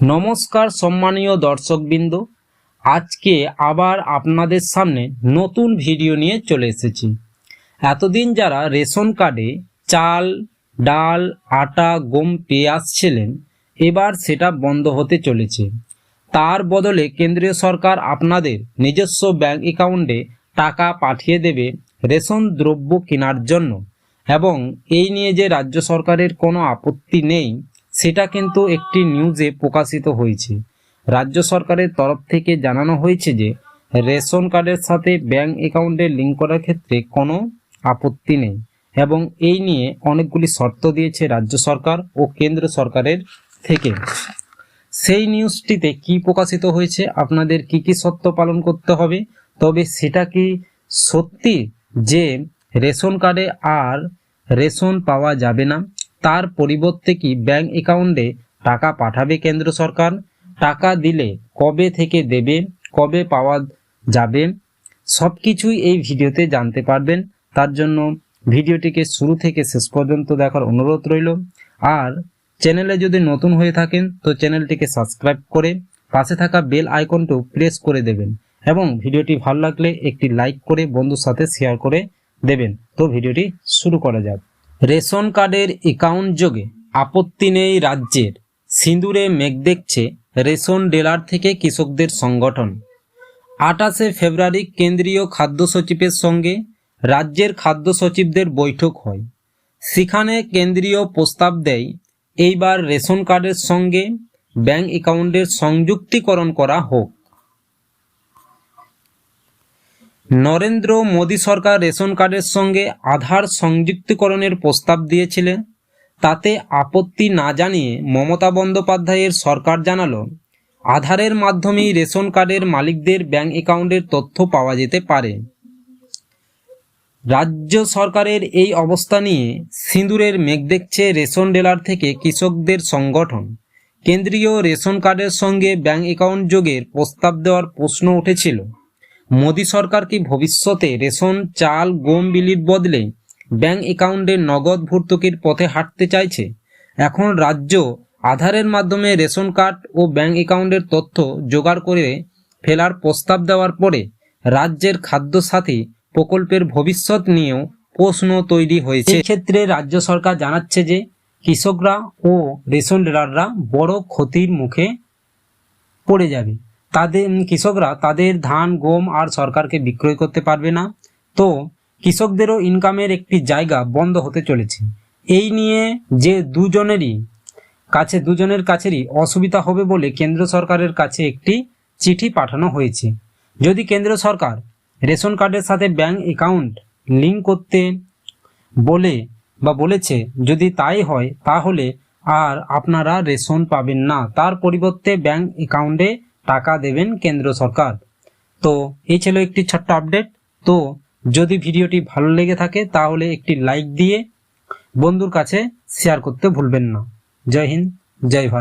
নমস্কার সম্মানীয় দর্শকবৃন্দ, আজকে আবার আপনাদের সামনে নতুন ভিডিও নিয়ে চলে এসেছি। এতদিন যারা রেশন কার্ডে চাল, ডাল, আটা, গম পেয়ে আসছিলেন, এবার সেটা বন্ধ হতে চলেছে। তার বদলে কেন্দ্রীয় সরকার আপনাদের নিজস্ব ব্যাংক অ্যাকাউন্টে টাকা পাঠিয়ে দেবে রেশন দ্রব্য কেনার জন্য, এবং এই নিয়ে যে রাজ্য সরকারের কোনো আপত্তি নেই সেটা কিন্তু একটি নিউজে প্রকাশিত হয়েছে। রাজ্য সরকারের তরফ থেকে জানানো হয়েছে যে রেশন কার্ডের সাথে ব্যাংক অ্যাকাউন্টে লিঙ্ক করার ক্ষেত্রে কোনো আপত্তি নেই, এবং এই নিয়ে অনেকগুলি শর্ত দিয়েছে রাজ্য সরকার ও কেন্দ্র সরকারের থেকে। সেই নিউজটিতে কি প্রকাশিত হয়েছে, আপনাদের কি কি শর্ত পালন করতে হবে, তবে সেটা কি সত্যি যে রেশন কার্ডে আর রেশন পাওয়া যাবে না, তার পরিবর্তে কি ব্যাংক অ্যাকাউন্টে টাকা পাঠাবে কেন্দ্র সরকার, টাকা দিলে কবে থেকে দেবে, কবে পাওয়া যাবে, সব কিছুই এই ভিডিওতে জানতে পারবেন। তার জন্য ভিডিওটিকে শুরু থেকে শেষ পর্যন্ত দেখার অনুরোধ রইল। আর চ্যানেলে যদি নতুন হয়ে থাকেন তো চ্যানেলটিকে সাবস্ক্রাইব করে পাশে থাকা বেল আইকনটিও প্রেস করে দেবেন, এবং ভিডিওটি ভালো লাগলে একটি লাইক করে বন্ধুর সাথে শেয়ার করে দেবেন। তো ভিডিওটি শুরু করা যাক। রেশন কার্ডের অ্যাকাউন্ট যোগে আপত্তি নেই রাজ্যের, সিঁদুরে মেঘ দেখছে রেশন ডিলার থেকে কৃষকদের সংগঠন। 28শে ফেব্রুয়ারি কেন্দ্রীয় খাদ্য সচিবের সঙ্গে রাজ্যের খাদ্য সচিবদের বৈঠক হয়। সেখানে কেন্দ্রীয় প্রস্তাব দেয় এইবার রেশন কার্ডের সঙ্গে ব্যাংক অ্যাকাউন্টের সংযুক্তিকরণ করা হোক। নরেন্দ্র মোদী সরকার রেশন কার্ডের সঙ্গে আধার সংযুক্তিকরণের প্রস্তাব দিয়েছিলেন। তাতে আপত্তি না জানিয়ে মমতা বন্দ্যোপাধ্যায়ের সরকার জানালো, আধারের মাধ্যমেই রেশন কার্ডের মালিকদের ব্যাংক অ্যাকাউন্টের তথ্য পাওয়া যেতে পারে। রাজ্য সরকারের এই অবস্থা নিয়ে সিঁদুরের মেঘ দেখছে রেশন ডিলার থেকে কৃষকদের সংগঠন। কেন্দ্রীয় রেশন কার্ডের সঙ্গে ব্যাংক অ্যাকাউন্ট যোগের প্রস্তাব দেওয়ার প্রশ্ন উঠেছিল। মোদী সরকার কি ভবিষ্যতে রেশন, চাল, গম বিলির বদলে ব্যাংক অ্যাকাউন্টে নগদ ভর্তুকির পথে হাঁটতে চাইছে? এখন রাজ্য আধারের মাধ্যমে রেশন কার্ড ও ব্যাংক অ্যাকাউন্টের তথ্য জোগাড় করে ফেলার প্রস্তাব দেওয়ার পরে রাজ্যের খাদ্য সাথী প্রকল্পের ভবিষ্যৎ নিয়েও প্রশ্ন তৈরি হয়েছে। এক্ষেত্রে রাজ্য সরকার জানাচ্ছে যে কৃষকরা ও রেশন ডিলাররা বড় ক্ষতির মুখে পড়ে যাবে। কৃষকরা তাদের ধান, গম আর সরকারকে বিক্রয় করতে পারবে না, তো কৃষকদেরও ইনকামের একটি জায়গা বন্ধ হতে চলেছে। এই নিয়ে যে দুজনের কাছেরই অসুবিধা হবে বলে কেন্দ্র সরকারের কাছে একটি চিঠি পাঠানো হয়েছে। যদি কেন্দ্র সরকার রেশন কার্ডের সাথে ব্যাংক অ্যাকাউন্ট লিঙ্ক করতে বলেছে, যদি তাই হয় তাহলে আর আপনারা রেশন পাবেন না, তার পরিবর্তে ব্যাংক অ্যাকাউন্টে টাকা দেবেন কেন্দ্র সরকার। তো এই ছিল একটি ছোট্ট আপডেট। তো যদি ভিডিওটি ভালো লেগে থাকে তাহলে একটি লাইক দিয়ে বন্ধুর কাছে শেয়ার করতে ভুলবেন না। জয় হিন্দ, জয় ভারত।